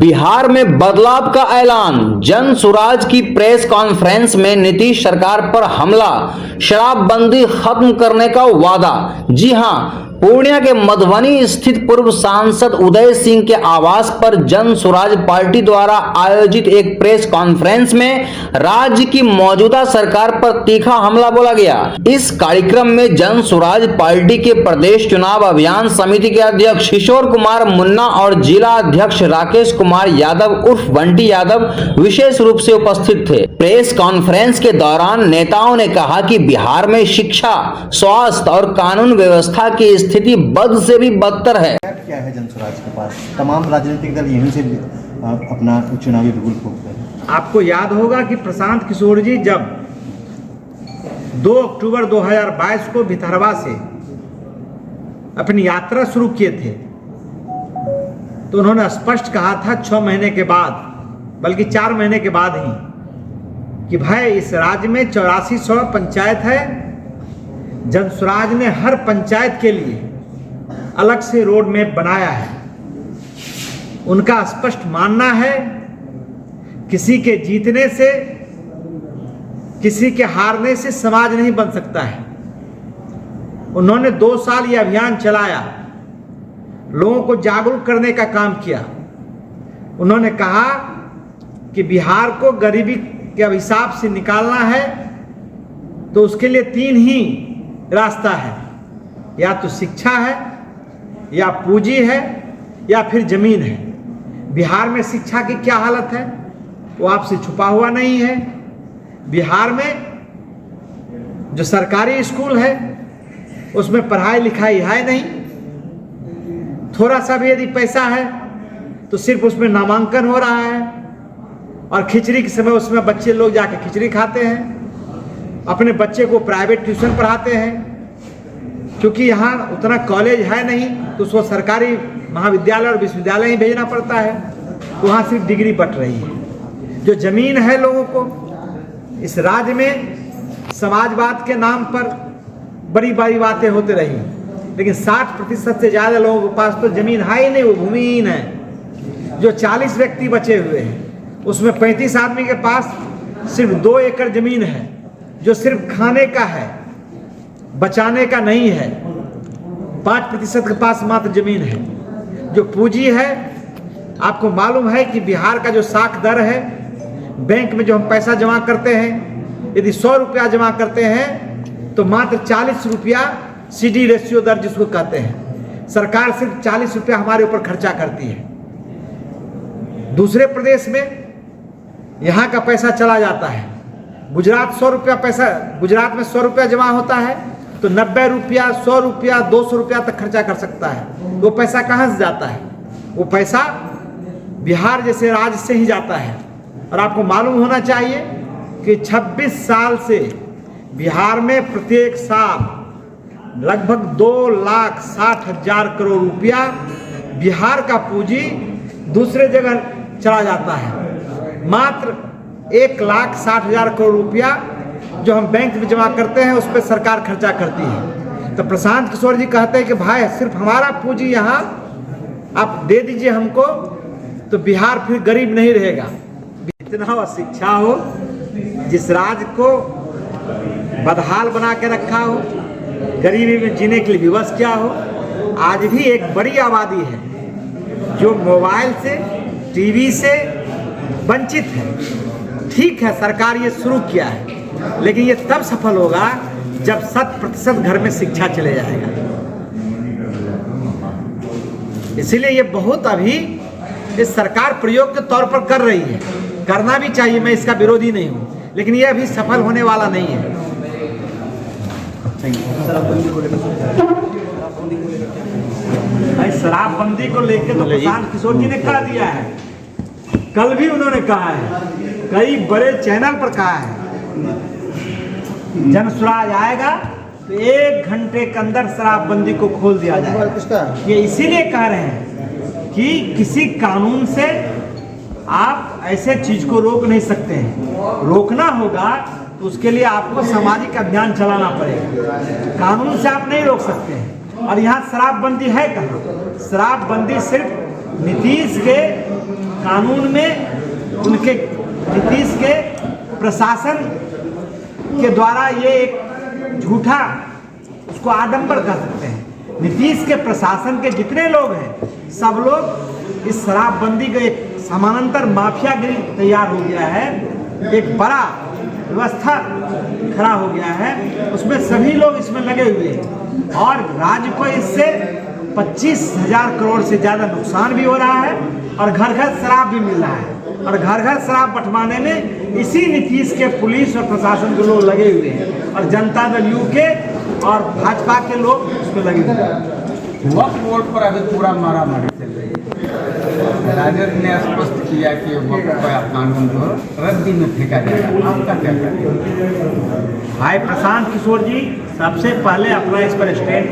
बिहार में बदलाव का ऐलान। जन सुराज की प्रेस कॉन्फ्रेंस में नीतीश सरकार पर हमला, शराबबंदी खत्म करने का वादा। जी हां, पूर्णिया के मधुबनी स्थित पूर्व सांसद उदय सिंह के आवास पर जन सुराज पार्टी द्वारा आयोजित एक प्रेस कॉन्फ्रेंस में राज्य की मौजूदा सरकार पर तीखा हमला बोला गया। इस कार्यक्रम में जन सुराज पार्टी के प्रदेश चुनाव अभियान समिति के अध्यक्ष किशोर कुमार मुन्ना और जिला अध्यक्ष राकेश कुमार यादव उर्फ बंटी यादव विशेष रूप से उपस्थित थे। प्रेस कॉन्फ्रेंस के दौरान नेताओं ने कहा कि बिहार में शिक्षा, स्वास्थ्य और कानून व्यवस्था की स्थिति बद से भी बदतर है। क्या है जनसुराज के पास? तमाम राजनीतिक दल यहीं से अपना चुनावी बिगुल फूंकते हैं। आपको याद होगा कि प्रशांत किशोर जी जब 2 अक्टूबर 2022 को भितरवा से अपनी यात्रा शुरू किए थे तो उन्होंने स्पष्ट कहा था 6 महीने के बाद, बल्कि 4 महीने के बाद ही, कि भाई इस राज्य में 8400 पंचायत है। जनसुराज ने हर पंचायत के लिए अलग से रोड मैप बनाया है। उनका स्पष्ट मानना है किसी के जीतने से, किसी के हारने से समाज नहीं बन सकता है। उन्होंने 2 साल ये अभियान चलाया, लोगों को जागरूक करने का काम किया। उन्होंने कहा कि बिहार को गरीबी के अभिशाप से निकालना है तो उसके लिए 3 ही रास्ता है, या तो शिक्षा है, या पूंजी है, या फिर जमीन है। बिहार में शिक्षा की क्या हालत है वो आपसे छुपा हुआ नहीं है। बिहार में जो सरकारी स्कूल है उसमें पढ़ाई लिखाई है नहीं। थोड़ा सा भी यदि पैसा है तो सिर्फ उसमें नामांकन हो रहा है, और खिचड़ी के समय उसमें बच्चे लोग जाके खिचड़ी खाते हैं, अपने बच्चे को प्राइवेट ट्यूशन पढ़ाते हैं। क्योंकि यहाँ उतना कॉलेज है नहीं तो उसको सरकारी महाविद्यालय और विश्वविद्यालय ही भेजना पड़ता है, तो वहाँ सिर्फ डिग्री बट रही है। जो जमीन है लोगों को, इस राज्य में समाजवाद के नाम पर बड़ी बड़ी बातें होती रही, लेकिन 60% से ज़्यादा लोगों के पास तो जमीन है ही नहीं, वो भूमिहीन है। जो 40 व्यक्ति बचे हुए हैं उसमें 35 आदमी के पास सिर्फ 2 एकड़ जमीन है, जो सिर्फ खाने का है, बचाने का नहीं है। 5% के पास मात्र जमीन है। जो पूंजी है, आपको मालूम है कि बिहार का जो साख दर है, बैंक में जो हम पैसा जमा करते हैं, यदि 100 रुपया जमा करते हैं तो मात्र 40 रुपया CD रेशियो दर जिसको कहते हैं। सरकार सिर्फ 40 रुपया हमारे ऊपर खर्चा करती है। दूसरे प्रदेश में यहाँ का पैसा चला जाता है। गुजरात 100 रुपया पैसा, गुजरात में 100 रुपया जमा होता है तो 90 रुपया, 100 रुपया, 200 रुपया तक खर्चा कर सकता है। वो पैसा कहाँ से जाता है? वो पैसा बिहार जैसे राज्य से ही जाता है। और आपको मालूम होना चाहिए कि 26 साल से बिहार में प्रत्येक साल लगभग 2,60,000 करोड़ रुपया बिहार का पूंजी दूसरे जगह चला जाता है। मात्र 1,60,000 करोड़ रुपया जो हम बैंक में जमा करते हैं उस पर सरकार खर्चा करती है। तो प्रशांत किशोर जी कहते हैं कि भाई सिर्फ हमारा पूंजी यहाँ आप दे दीजिए हमको, तो बिहार फिर गरीब नहीं रहेगा। इतना शिक्षा हो, जिस राज्य को बदहाल बना के रखा हो, गरीबी में जीने के लिए विवश किया हो। आज भी एक बड़ी आबादी है जो मोबाइल से, टीवी से वंचित है। ठीक है, सरकार ये शुरू किया है, लेकिन ये तब सफल होगा जब 100% घर में शिक्षा चले जाएगा। इसीलिए ये बहुत अभी इस सरकार प्रयोग के तौर पर कर रही है, करना भी चाहिए, मैं इसका विरोधी नहीं हूँ, लेकिन ये अभी सफल होने वाला नहीं है। शराबबंदी को लेकर तो प्रशांत किशोर जी ने कह दिया है, कल भी उन्होंने कहा है, कई बड़े चैनल पर कहा है, जनसुराज आएगा तो 1 घंटे के अंदर शराबबंदी को खोल दिया जाएगा। ये इसीलिए कह रहे हैं कि किसी कानून से आप ऐसे चीज को रोक नहीं सकते हैं। रोकना होगा तो उसके लिए आपको सामाजिक अभियान चलाना पड़ेगा, कानून से आप नहीं रोक सकते हैं। और यहाँ शराबबंदी है कहाँ? शराबबंदी सिर्फ नीतीश के कानून में उनके नीतीश के प्रशासन के द्वारा ये एक झूठा उसको आडंबर कर सकते हैं। नीतीश के प्रशासन के जितने लोग हैं सब लोग इस शराबबंदी का एक समानांतर माफियागिरी तैयार हो गया है, एक बड़ा व्यवस्था खड़ा हो गया है, उसमें सभी लोग इसमें लगे हुए हैं और राज्य को इससे 25,000 करोड़ से ज़्यादा नुकसान भी हो रहा है और घर घर शराब भी मिल रहा है और घर घर शराब बंटवाने में इसी नीतीश के पुलिस और प्रशासन के लोग लगे हुए हैं और जनता दल यू के और भाजपा के लोग उसमें लगे हुए हैं। वक्फ बोर्ड पर अभी पूरा मारामारी चल रही है। राजद ने स्पष्ट किया कि वक्फ कानून को रद्दी में फेंका जाएगा, आपका क्या कहना है? भाई प्रशांत किशोर जी सबसे पहले अपना इस पर स्टैंड